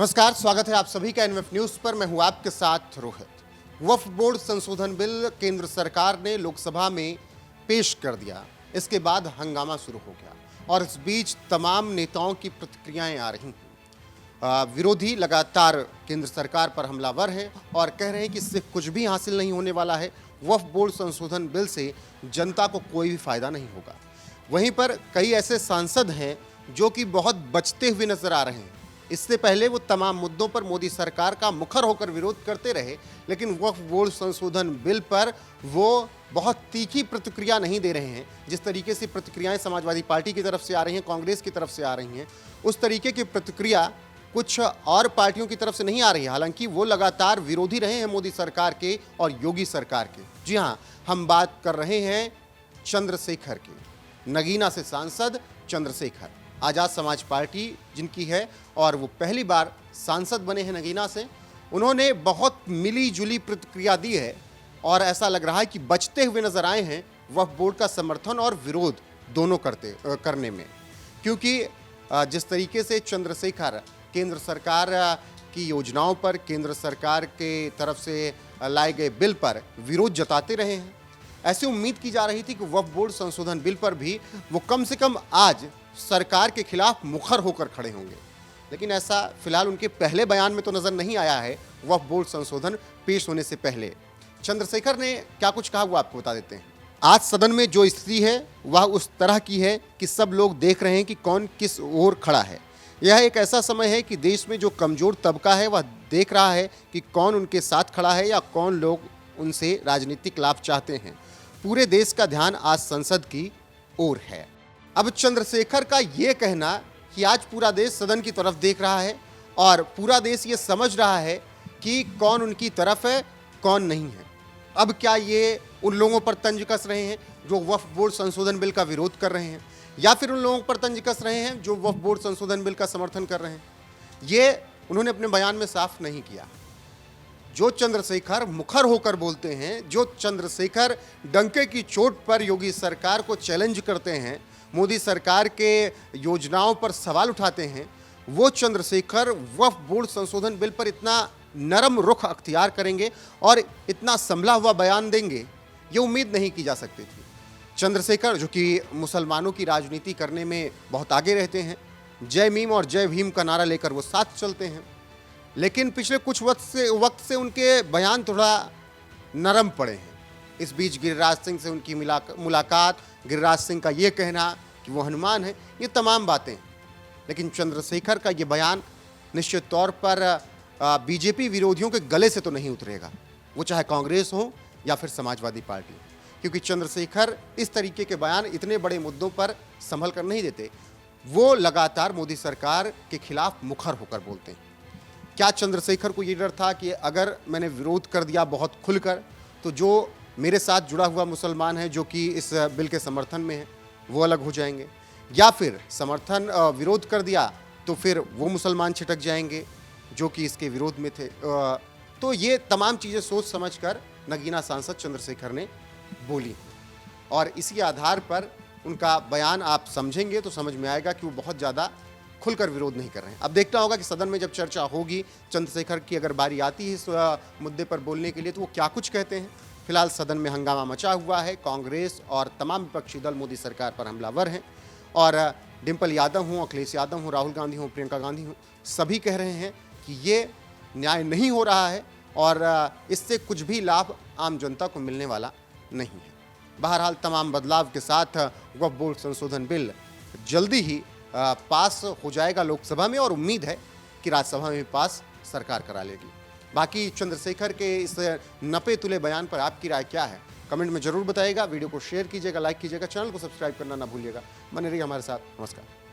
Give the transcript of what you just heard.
नमस्कार, स्वागत है आप सभी का एनएफ न्यूज पर। मैं हूं आपके साथ रोहित। वक्फ बोर्ड संशोधन बिल केंद्र सरकार ने लोकसभा में पेश कर दिया। इसके बाद हंगामा शुरू हो गया और इस बीच तमाम नेताओं की प्रतिक्रियाएं आ रही हैं। विरोधी लगातार केंद्र सरकार पर हमलावर हैं और कह रहे हैं कि इससे कुछ भी हासिल नहीं होने वाला है। वक्फ बोर्ड संशोधन बिल से जनता को कोई भी फायदा नहीं होगा। वहीं पर कई ऐसे सांसद हैं जो कि बहुत बचते हुए नजर आ रहे हैं। इससे पहले वो तमाम मुद्दों पर मोदी सरकार का मुखर होकर विरोध करते रहे, लेकिन वक्फ बोर्ड संशोधन बिल पर वो बहुत तीखी प्रतिक्रिया नहीं दे रहे हैं। जिस तरीके से प्रतिक्रियाएं समाजवादी पार्टी की तरफ से आ रही हैं, कांग्रेस की तरफ से आ रही हैं, उस तरीके की प्रतिक्रिया कुछ और पार्टियों की तरफ से नहीं आ रही है। हालांकि वो लगातार विरोधी रहे हैं मोदी सरकार के और योगी सरकार के। जी हाँ, हम बात कर रहे हैं चंद्रशेखर की, नगीना से सांसद चंद्रशेखर। आज़ाद समाज पार्टी जिनकी है और वो पहली बार सांसद बने हैं नगीना से। उन्होंने बहुत मिली जुली प्रतिक्रिया दी है और ऐसा लग रहा है कि बचते हुए नजर आए हैं वक्फ बोर्ड का समर्थन और विरोध दोनों करने में। क्योंकि जिस तरीके से चंद्रशेखर केंद्र सरकार की योजनाओं पर, केंद्र सरकार के तरफ से लाए गए बिल पर विरोध जताते रहे हैं, ऐसी उम्मीद की जा रही थी कि वक्फ बोर्ड संशोधन बिल पर भी वो कम से कम आज सरकार के खिलाफ मुखर होकर खड़े होंगे। लेकिन ऐसा फिलहाल उनके पहले बयान में तो नजर नहीं आया है। वक्फ बोर्ड संशोधन पेश होने से पहले चंद्रशेखर ने क्या कुछ कहा वो आपको बता देते हैं। आज सदन में जो स्थिति है वह उस तरह की है कि सब लोग देख रहे हैं कि कौन किस ओर खड़ा है। यह एक ऐसा समय है कि देश में जो कमजोर तबका है वह देख रहा है कि कौन उनके साथ खड़ा है या कौन लोग उनसे राजनीतिक लाभ चाहते हैं। पूरे देश का ध्यान आज संसद की ओर है। अब चंद्रशेखर का ये कहना कि आज पूरा देश सदन की तरफ देख रहा है और पूरा देश ये समझ रहा है कि कौन उनकी तरफ है, कौन नहीं है। अब क्या ये उन लोगों पर तंज कस रहे हैं जो वक्फ बोर्ड संशोधन बिल का विरोध कर रहे हैं, या फिर उन लोगों पर तंज कस रहे हैं जो वक्फ बोर्ड संशोधन बिल का समर्थन कर रहे हैं? ये उन्होंने अपने बयान में साफ नहीं किया। जो चंद्रशेखर मुखर होकर बोलते हैं, जो चंद्रशेखर डंके की चोट पर योगी सरकार को चैलेंज करते हैं, मोदी सरकार के योजनाओं पर सवाल उठाते हैं, वो चंद्रशेखर वक्फ बोर्ड संशोधन बिल पर इतना नरम रुख अख्तियार करेंगे और इतना संभला हुआ बयान देंगे, ये उम्मीद नहीं की जा सकती थी। चंद्रशेखर जो कि मुसलमानों की राजनीति करने में बहुत आगे रहते हैं, जय मीम और जय भीम का नारा लेकर वो साथ चलते हैं, लेकिन पिछले कुछ वक्त से उनके बयान थोड़ा नरम पड़े हैं। इस बीच गिरिराज सिंह से उनकी मुलाकात, गिरिराज सिंह का ये कहना कि वो हनुमान है, ये तमाम बातें। लेकिन चंद्रशेखर का ये बयान निश्चित तौर पर बीजेपी विरोधियों के गले से तो नहीं उतरेगा, वो चाहे कांग्रेस हो या फिर समाजवादी पार्टी, क्योंकि चंद्रशेखर इस तरीके के बयान इतने बड़े मुद्दों पर संभल कर नहीं देते। वो लगातार मोदी सरकार के खिलाफ मुखर होकर बोलते हैं। क्या चंद्रशेखर को ये डर था कि अगर मैंने विरोध कर दिया बहुत खुलकर, तो जो मेरे साथ जुड़ा हुआ मुसलमान है जो कि इस बिल के समर्थन में है वो अलग हो जाएंगे, या फिर विरोध कर दिया तो फिर वो मुसलमान छिटक जाएंगे जो कि इसके विरोध में थे? तो ये तमाम चीज़ें सोच समझकर नगीना सांसद चंद्रशेखर ने बोली और इसी आधार पर उनका बयान आप समझेंगे तो समझ में आएगा कि वो बहुत ज़्यादा खुलकर विरोध नहीं कर रहे हैं। अब देखना होगा कि सदन में जब चर्चा होगी, चंद्रशेखर की अगर बारी आती है इस मुद्दे पर बोलने के लिए, तो वो क्या कुछ कहते हैं। फिलहाल सदन में हंगामा मचा हुआ है। कांग्रेस और तमाम विपक्षी दल मोदी सरकार पर हमलावर हैं और डिम्पल यादव हों, अखिलेश यादव हों, राहुल गांधी हों, प्रियंका गांधी हों, सभी कह रहे हैं कि ये न्याय नहीं हो रहा है और इससे कुछ भी लाभ आम जनता को मिलने वाला नहीं है। बहरहाल तमाम बदलाव के साथ वक्फ बोर्ड संशोधन बिल जल्दी ही पास हो जाएगा लोकसभा में और उम्मीद है कि राज्यसभा में भी पास सरकार करा लेगी। बाकी चंद्रशेखर के इस नपे तुले बयान पर आपकी राय क्या है, कमेंट में जरूर बताइएगा। वीडियो को शेयर कीजिएगा, लाइक कीजिएगा, चैनल को सब्सक्राइब करना ना भूलिएगा। बने रहिए हमारे साथ। नमस्कार।